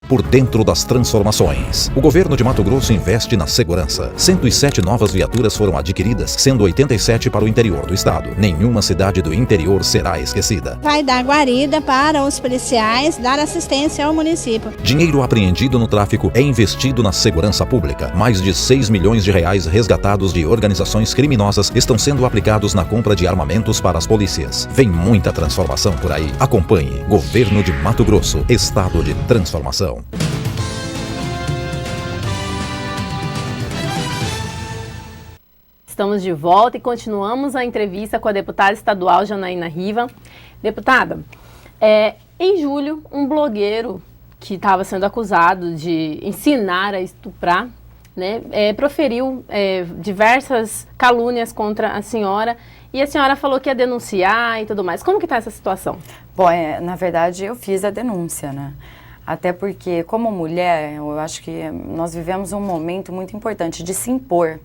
Por dentro das transformações. O governo de Mato Grosso investe na segurança. 107 novas viaturas foram adquiridas, sendo 87 para o interior do estado. Nenhuma cidade do interior será esquecida. Vai dar guarida para os policiais, dar assistência ao município. Dinheiro apreendido no tráfico é investido na segurança pública. Mais de 6 milhões de reais resgatados de organizações criminosas estão sendo aplicados na compra de armamentos para as polícias. Vem muita transformação por aí. Acompanhe. Governo de Mato Grosso. Estado de transformação. Estamos de volta e continuamos a entrevista com a deputada estadual Janaína Riva. Deputada, em julho, um blogueiro que estava sendo acusado de ensinar a estuprar, né, proferiu diversas calúnias contra a senhora e a senhora falou que ia denunciar e tudo mais. Como que está essa situação? Bom, na verdade eu fiz a denúncia, né? Até porque, como mulher, eu acho que nós vivemos um momento muito importante de se impor,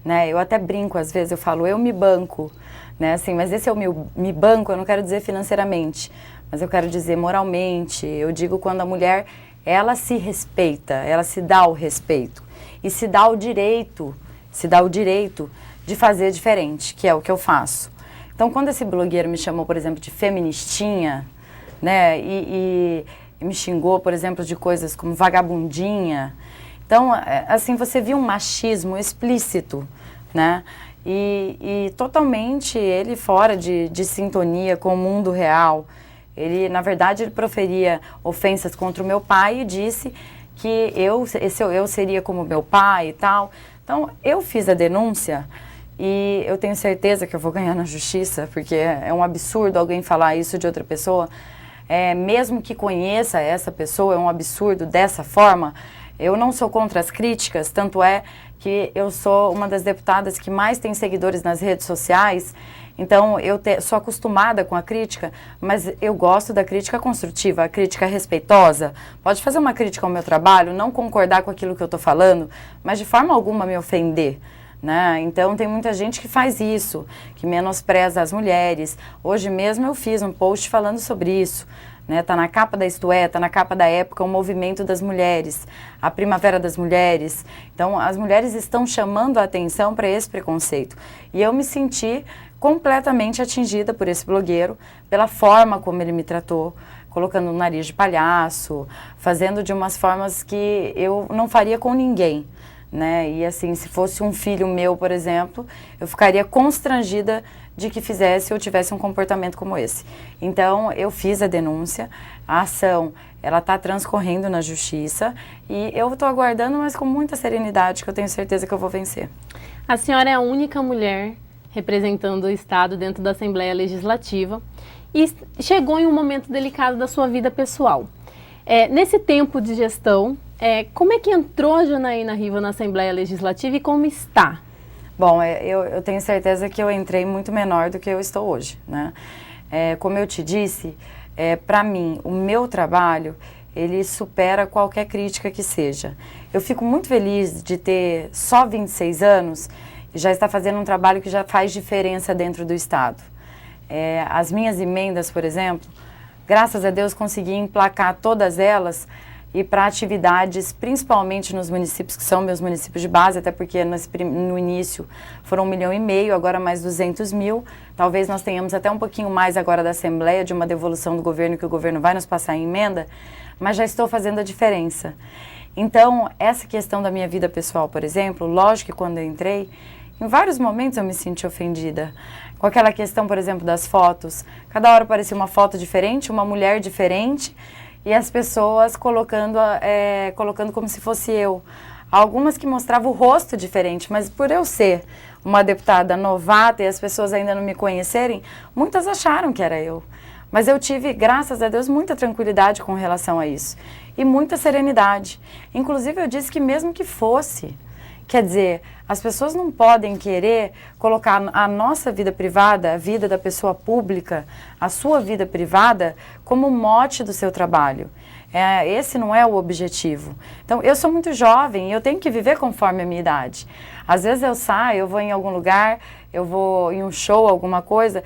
né? Eu até brinco, às vezes, eu falo, eu me banco, né? Assim, mas esse me banco, eu não quero dizer financeiramente, mas eu quero dizer moralmente. Eu digo quando a mulher, ela se respeita, ela se dá o respeito e se dá o direito de fazer diferente, que é o que eu faço. Então, quando esse blogueiro me chamou, por exemplo, de feministinha, né? E me xingou, por exemplo, de coisas como vagabundinha. Então, assim, você viu um machismo explícito, né? E totalmente ele fora de sintonia com o mundo real. Ele, na verdade, ele proferia ofensas contra o meu pai e disse que eu seria como meu pai e tal. Então, eu fiz a denúncia e eu tenho certeza que eu vou ganhar na justiça, porque é um absurdo alguém falar isso de outra pessoa. Mesmo que conheça essa pessoa, é um absurdo dessa forma. Eu não sou contra as críticas, tanto é que eu sou uma das deputadas que mais tem seguidores nas redes sociais, então eu sou acostumada com a crítica, mas eu gosto da crítica construtiva, a crítica respeitosa. Pode fazer uma crítica ao meu trabalho, não concordar com aquilo que eu estou falando, mas de forma alguma me ofender. Né? Então tem muita gente que faz isso, que menospreza as mulheres. Hoje mesmo eu fiz um post falando sobre isso, né? Tá na capa da Isto É, tá na capa da Época, o movimento das mulheres, a primavera das mulheres. Então as mulheres estão chamando a atenção para esse preconceito. E eu me senti completamente atingida por esse blogueiro, pela forma como ele me tratou, colocando um nariz de palhaço, fazendo de umas formas que eu não faria com ninguém. Né? E assim, se fosse um filho meu, por exemplo, eu ficaria constrangida de que fizesse ou tivesse um comportamento como esse. Então, eu fiz a denúncia, a ação, ela está transcorrendo na justiça e eu estou aguardando, mas com muita serenidade, que eu tenho certeza que eu vou vencer. A senhora é a única mulher representando o Estado dentro da Assembleia Legislativa e chegou em um momento delicado da sua vida pessoal. Nesse tempo de gestão, como é que entrou a Janaína Riva na Assembleia Legislativa e como está? Bom, eu tenho certeza que eu entrei muito menor do que eu estou hoje, né? Como eu te disse, para mim, o meu trabalho, ele supera qualquer crítica que seja. Eu fico muito feliz de ter só 26 anos e já estar fazendo um trabalho que já faz diferença dentro do Estado. As minhas emendas, por exemplo, graças a Deus consegui emplacar todas elas e para atividades, principalmente nos municípios que são meus municípios de base, até porque no início foram 1,5 milhão, agora mais 200 mil. Talvez nós tenhamos até um pouquinho mais agora da Assembleia, de uma devolução do governo, que o governo vai nos passar em emenda, mas já estou fazendo a diferença. Então, essa questão da minha vida pessoal, por exemplo, lógico que quando eu entrei, em vários momentos eu me senti ofendida. Com aquela questão, por exemplo, das fotos. Cada hora aparecia uma foto diferente, uma mulher diferente, e as pessoas colocando como se fosse eu. Algumas que mostravam o rosto diferente, mas por eu ser uma deputada novata e as pessoas ainda não me conhecerem, muitas acharam que era eu. Mas eu tive, graças a Deus, muita tranquilidade com relação a isso. E muita serenidade. Inclusive, eu disse que mesmo que fosse, quer dizer, as pessoas não podem querer colocar a nossa vida privada, a vida da pessoa pública, a sua vida privada, como mote do seu trabalho. Esse não é o objetivo. Então, eu sou muito jovem e eu tenho que viver conforme a minha idade. Às vezes eu saio, eu vou em algum lugar, eu vou em um show, alguma coisa,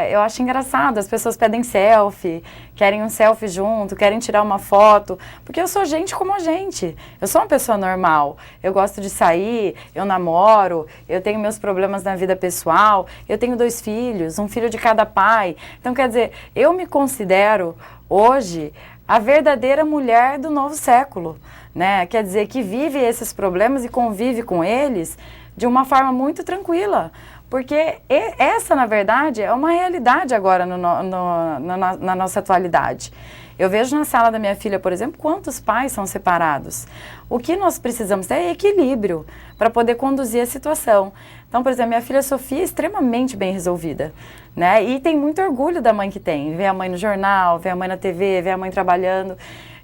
eu acho engraçado, as pessoas pedem selfie, querem um selfie junto, querem tirar uma foto, porque eu sou gente como a gente, eu sou uma pessoa normal, eu gosto de sair, eu namoro, eu tenho meus problemas na vida pessoal, eu tenho 2 filhos, um filho de cada pai, então quer dizer, eu me considero hoje a verdadeira mulher do novo século, né? Quer dizer, que vive esses problemas e convive com eles de uma forma muito tranquila, porque essa, na verdade, é uma realidade agora na nossa atualidade. Eu vejo na sala da minha filha, por exemplo, quantos pais são separados. O que nós precisamos ter é equilíbrio para poder conduzir a situação. Então, por exemplo, minha filha Sofia é extremamente bem resolvida, né? E tem muito orgulho da mãe que tem. Ver a mãe no jornal, ver a mãe na TV, ver a mãe trabalhando.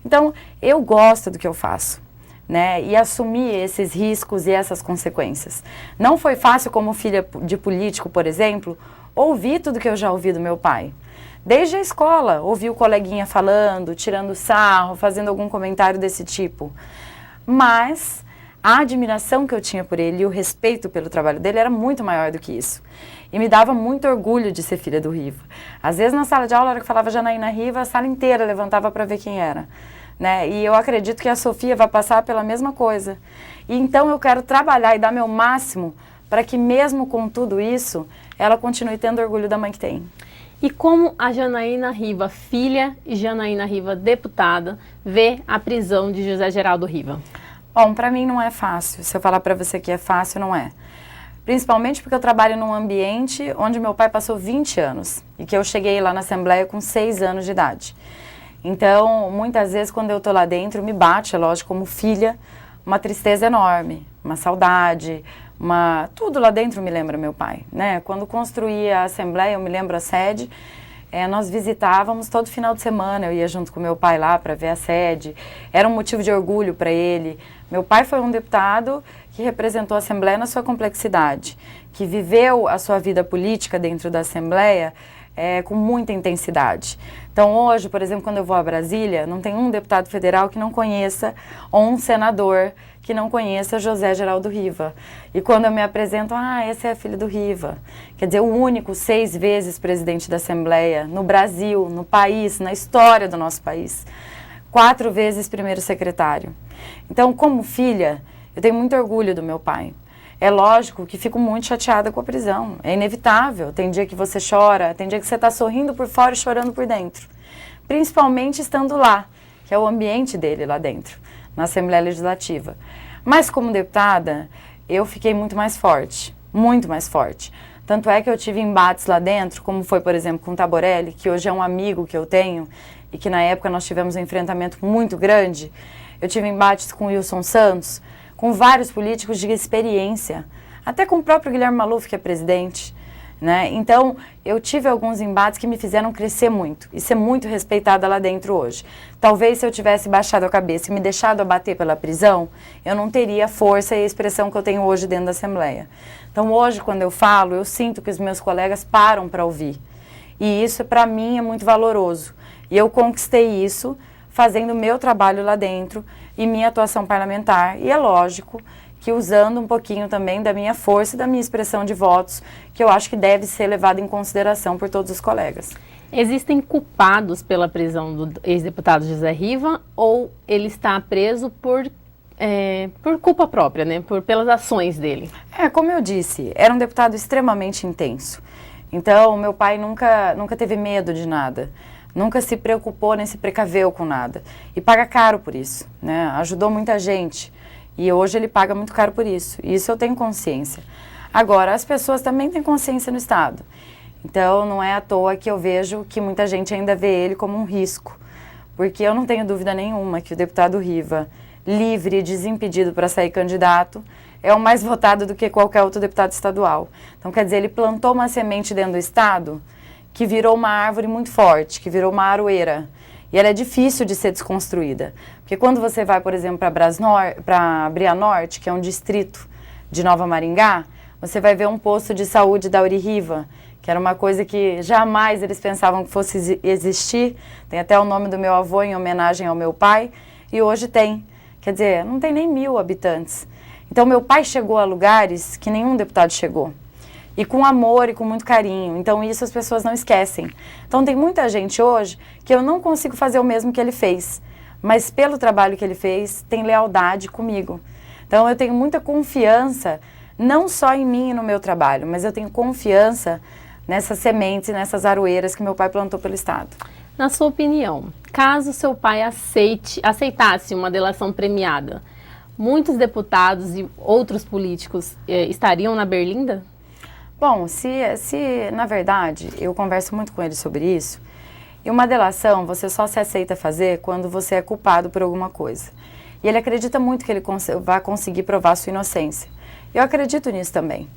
Então, eu gosto do que eu faço, né? E assumir esses riscos e essas consequências. Não foi fácil como filha de político, por exemplo, ouvir tudo que eu já ouvi do meu pai. Desde a escola, ouvi o coleguinha falando, tirando sarro, fazendo algum comentário desse tipo. Mas a admiração que eu tinha por ele e o respeito pelo trabalho dele era muito maior do que isso. E me dava muito orgulho de ser filha do Riva. Às vezes na sala de aula, na hora que falava Janaína Riva, a sala inteira levantava para ver quem era, né? E eu acredito que a Sofia vai passar pela mesma coisa. E então eu quero trabalhar e dar meu máximo para que mesmo com tudo isso, ela continue tendo orgulho da mãe que tem. E como a Janaína Riva, filha, e Janaína Riva, deputada, vê a prisão de José Geraldo Riva? Bom, para mim não é fácil. Se eu falar para você que é fácil, não é. Principalmente porque eu trabalho num ambiente onde meu pai passou 20 anos e que eu cheguei lá na Assembleia com 6 anos de idade. Então, muitas vezes, quando eu estou lá dentro, me bate, é lógico, como filha, uma tristeza enorme, uma saudade, tudo lá dentro me lembra meu pai, né? Quando construí a Assembleia, eu me lembro a sede, nós visitávamos todo final de semana, eu ia junto com meu pai lá para ver a sede, era um motivo de orgulho para ele. Meu pai foi um deputado que representou a Assembleia na sua complexidade, que viveu a sua vida política dentro da Assembleia com muita intensidade. Então hoje, por exemplo, quando eu vou a Brasília, não tem um deputado federal que não conheça, ou um senador que não conheça José Geraldo Riva. E quando eu me apresento, esse é filho do Riva. Quer dizer, o único 6 vezes presidente da Assembleia no Brasil, no país, na história do nosso país. 4 vezes primeiro secretário. Então, como filha, eu tenho muito orgulho do meu pai. É lógico que fico muito chateada com a prisão. É inevitável. Tem dia que você chora, tem dia que você está sorrindo por fora e chorando por dentro. Principalmente estando lá, que é o ambiente dele lá dentro, na Assembleia Legislativa. Mas como deputada, eu fiquei muito mais forte. Muito mais forte. Tanto é que eu tive embates lá dentro, como foi, por exemplo, com o Taborelli, que hoje é um amigo que eu tenho, e que na época nós tivemos um enfrentamento muito grande. Eu tive embates com o Wilson Santos, com vários políticos de experiência, até com o próprio Guilherme Maluf, que é presidente, né? Então, eu tive alguns embates que me fizeram crescer muito e ser muito respeitada lá dentro hoje. Talvez se eu tivesse baixado a cabeça e me deixado abater pela prisão, eu não teria a força e a expressão que eu tenho hoje dentro da Assembleia. Então, hoje, quando eu falo, eu sinto que os meus colegas param para ouvir. E isso, para mim, é muito valoroso. E eu conquistei isso fazendo o meu trabalho lá dentro e minha atuação parlamentar. E é lógico que usando um pouquinho também da minha força e da minha expressão de votos, que eu acho que deve ser levada em consideração por todos os colegas. Existem culpados pela prisão do ex-deputado José Riva ou ele está preso por culpa própria, né? Pelas ações dele? Como eu disse, era um deputado extremamente intenso. Então, meu pai nunca teve medo de nada. Nunca se preocupou nem se precaveu com nada. E paga caro por isso, né? Ajudou muita gente. E hoje ele paga muito caro por isso. E isso eu tenho consciência. Agora, as pessoas também têm consciência no Estado. Então, não é à toa que eu vejo que muita gente ainda vê ele como um risco. Porque eu não tenho dúvida nenhuma que o deputado Riva, livre e desimpedido para sair candidato, é o mais votado do que qualquer outro deputado estadual. Então, quer dizer, ele plantou uma semente dentro do Estado que virou uma árvore muito forte, que virou uma aroeira. E ela é difícil de ser desconstruída. Porque quando você vai, por exemplo, para Brianorte, que é um distrito de Nova Maringá, você vai ver um posto de saúde da Uri Riva, que era uma coisa que jamais eles pensavam que fosse existir. Tem até o nome do meu avô em homenagem ao meu pai, e hoje tem. Quer dizer, não tem nem 1000 habitantes. Então, meu pai chegou a lugares que nenhum deputado chegou. E com amor e com muito carinho. Então, isso as pessoas não esquecem. Então, tem muita gente hoje que eu não consigo fazer o mesmo que ele fez. Mas, pelo trabalho que ele fez, tem lealdade comigo. Então, eu tenho muita confiança, não só em mim e no meu trabalho, mas eu tenho confiança nessas sementes, nessas aroeiras que meu pai plantou pelo Estado. Na sua opinião, caso seu pai aceitasse uma delação premiada, muitos deputados e outros políticos estariam na berlinda? Bom, se na verdade, eu converso muito com ele sobre isso, e uma delação você só se aceita fazer quando você é culpado por alguma coisa. E ele acredita muito que ele vai conseguir provar a sua inocência. Eu acredito nisso também.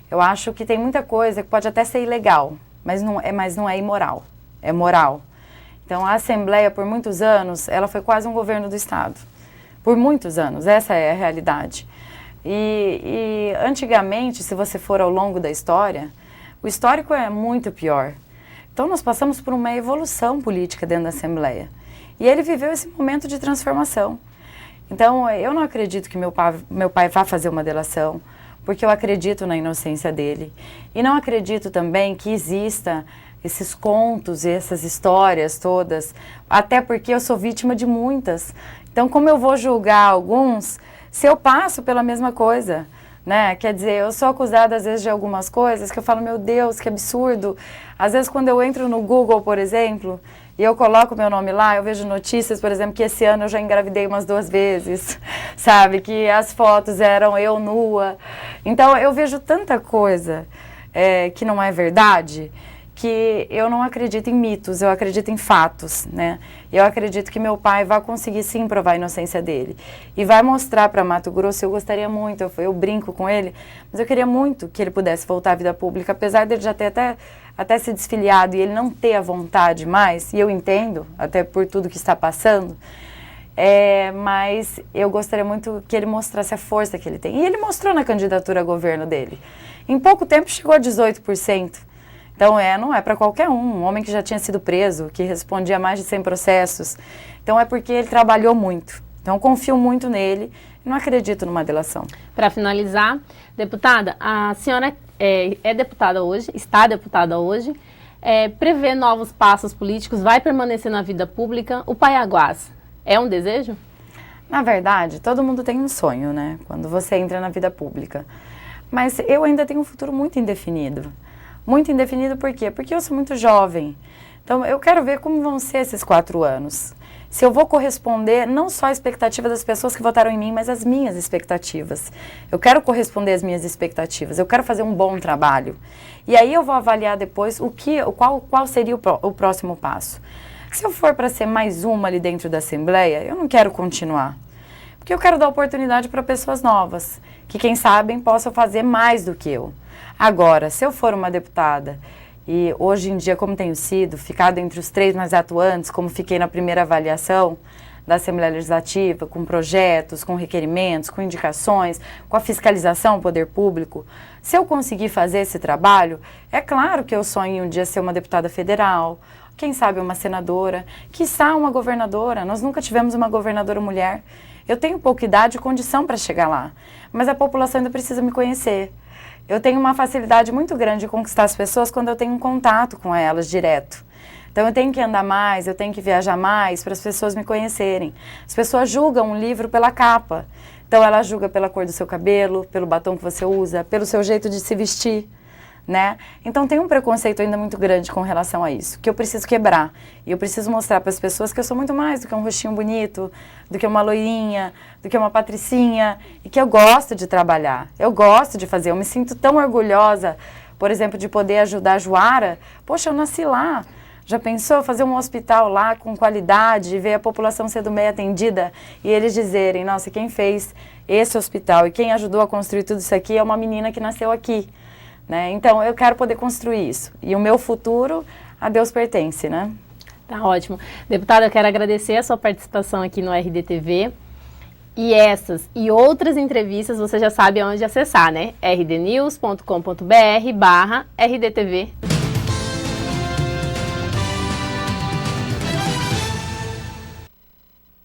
Eu acho que tem muita coisa que pode até ser ilegal, mas não é imoral, é moral. Então, a Assembleia, por muitos anos, ela foi quase um governo do Estado. Por muitos anos, essa é a realidade. E antigamente, se você for ao longo da história, o histórico é muito pior. Então, nós passamos por uma evolução política dentro da Assembleia. E ele viveu esse momento de transformação. Então, eu não acredito que meu pai vá fazer uma delação, porque eu acredito na inocência dele. E não acredito também que exista esses contos e essas histórias todas, até porque eu sou vítima de muitas. Então, como eu vou julgar alguns se eu passo pela mesma coisa, né? Quer dizer, eu sou acusada às vezes de algumas coisas que eu falo, meu Deus, que absurdo. Às vezes quando eu entro no Google, por exemplo, e eu coloco meu nome lá, eu vejo notícias, por exemplo, que esse ano eu já engravidei umas 2 vezes, sabe? Que as fotos eram eu nua. Então, eu vejo tanta coisa que não é verdade, que eu não acredito em mitos, eu acredito em fatos, né? Eu acredito que meu pai vai conseguir sim provar a inocência dele. E vai mostrar para Mato Grosso, eu gostaria muito, eu brinco com ele, mas eu queria muito que ele pudesse voltar à vida pública, apesar dele já ter até se desfiliado e ele não ter a vontade mais, e eu entendo, até por tudo que está passando, mas eu gostaria muito que ele mostrasse a força que ele tem. E ele mostrou na candidatura a governo dele. Em pouco tempo chegou a 18%. Então, não é para qualquer um homem que já tinha sido preso, que respondia a mais de 100 processos. Então, é porque ele trabalhou muito. Então, confio muito nele e não acredito numa delação. Para finalizar, deputada, a senhora é deputada hoje, está deputada hoje, prevê novos passos políticos, vai permanecer na vida pública. O Paiaguás é um desejo? Na verdade, todo mundo tem um sonho, né? Quando você entra na vida pública. Mas eu ainda tenho um futuro muito indefinido. Muito indefinido por quê? Porque eu sou muito jovem. Então, eu quero ver como vão ser esses 4 anos. Se eu vou corresponder não só à expectativa das pessoas que votaram em mim, mas às minhas expectativas. Eu quero corresponder às minhas expectativas, eu quero fazer um bom trabalho. E aí eu vou avaliar depois qual seria o próximo passo. Se eu for para ser mais uma ali dentro da Assembleia, eu não quero continuar. Porque eu quero dar oportunidade para pessoas novas, que quem sabe possam fazer mais do que eu. Agora, se eu for uma deputada, e hoje em dia, como tenho sido, ficado entre os 3 mais atuantes, como fiquei na primeira avaliação da Assembleia Legislativa, com projetos, com requerimentos, com indicações, com a fiscalização ao poder público, se eu conseguir fazer esse trabalho, é claro que eu sonho um dia ser uma deputada federal, quem sabe uma senadora, quiçá uma governadora. Nós nunca tivemos uma governadora mulher. Eu tenho pouca idade e condição para chegar lá, mas a população ainda precisa me conhecer. Eu tenho uma facilidade muito grande de conquistar as pessoas quando eu tenho um contato com elas direto. Então eu tenho que andar mais, eu tenho que viajar mais para as pessoas me conhecerem. As pessoas julgam um livro pela capa. Então ela julga pela cor do seu cabelo, pelo batom que você usa, pelo seu jeito de se vestir, né? Então tem um preconceito ainda muito grande com relação a isso, que eu preciso quebrar. E eu preciso mostrar para as pessoas que eu sou muito mais do que um rostinho bonito, do que uma loirinha, do que uma patricinha, e que eu gosto de trabalhar, eu gosto de fazer. Eu me sinto tão orgulhosa, por exemplo, de poder ajudar a Juara. Poxa, eu nasci lá. Já pensou fazer um hospital lá com qualidade, ver a população sendo bem atendida e eles dizerem, nossa, quem fez esse hospital e quem ajudou a construir tudo isso aqui é uma menina que nasceu aqui. Né? Então, eu quero poder construir isso. E o meu futuro, a Deus pertence, né? Tá ótimo. Deputada, eu quero agradecer a sua participação aqui no RDTV. E essas e outras entrevistas, você já sabe onde acessar, né? rdnews.com.br/RDTV.